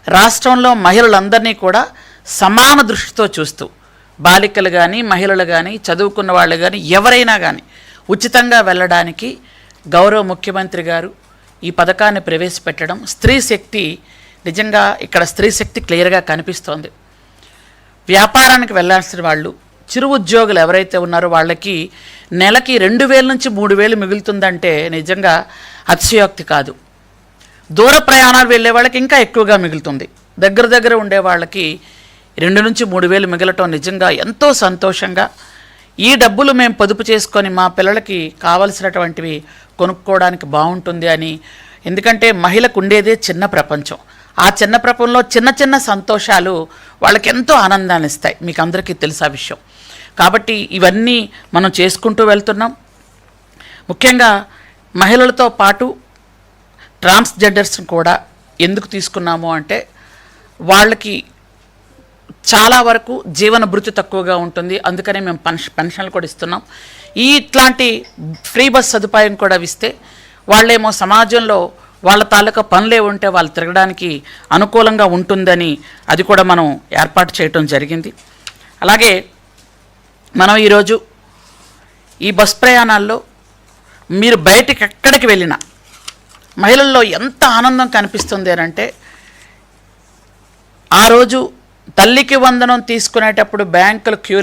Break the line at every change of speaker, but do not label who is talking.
రాష్ట్రంలో మహిళలందరినీ కూడా సమాన దృష్టితో చూస్తూ బాలికలు కానీ మహిళలు కానీ చదువుకున్న వాళ్ళు కానీ ఎవరైనా కానీ ఉచితంగా వెళ్ళడానికి గౌరవ ముఖ్యమంత్రి గారు ఈ పథకాన్ని ప్రవేశపెట్టడం స్త్రీ శక్తి నిజంగా ఇక్కడ స్త్రీ శక్తి క్లియర్గా కనిపిస్తోంది. వ్యాపారానికి వెళ్ళాల్సిన వాళ్ళు చిరు ఉద్యోగులు ఎవరైతే ఉన్నారో వాళ్ళకి నెలకి 2,000 నుంచి 3,000 మిగులుతుందంటే నిజంగా అతిశయోక్తి కాదు. దూర ప్రయాణాలు వెళ్ళే వాళ్ళకి ఇంకా ఎక్కువగా మిగులుతుంది. దగ్గర ఉండే వాళ్ళకి 2 నుంచి 3,000 మిగలటం నిజంగా ఎంతో సంతోషంగా, ఈ డబ్బులు మేము పొదుపు చేసుకొని మా పిల్లలకి కావలసినటువంటివి కొనుక్కోవడానికి బాగుంటుంది అని. ఎందుకంటే మహిళకు ఉండేదే చిన్న ప్రపంచం. ఆ చిన్న ప్రపంచంలో చిన్న సంతోషాలు వాళ్ళకి ఎంతో ఆనందాన్ని ఇస్తాయి. మీకు అందరికీ తెలుసా విషయం. కాబట్టి ఇవన్నీ మనం చేసుకుంటూ వెళ్తున్నాం. ముఖ్యంగా మహిళలతో పాటు ట్రాన్స్జెండర్స్ని కూడా ఎందుకు తీసుకున్నాము అంటే వాళ్ళకి చాలా వరకు జీవన భృతి తక్కువగా ఉంటుంది. అందుకనే మేము పెన్షన్లు కూడా ఇస్తున్నాం. ఇట్లాంటి ఫ్రీ బస్ సదుపాయం కూడా ఇస్తే వాళ్ళేమో సమాజంలో వాళ్ళ తాలూకా పనులే ఉంటే వాళ్ళు తిరగడానికి అనుకూలంగా ఉంటుందని అది కూడా మనం ఏర్పాటు చేయటం జరిగింది. అలాగే మనం ఈరోజు ఈ బస్ ప్రయాణాల్లో మీరు బయటికి ఎక్కడికి వెళ్ళినా మహిళల్లో ఎంత ఆనందం కనిపిస్తుంది అని అంటే, ఆ రోజు తల్లికి వందనం తీసుకునేటప్పుడు బ్యాంకుల క్యూ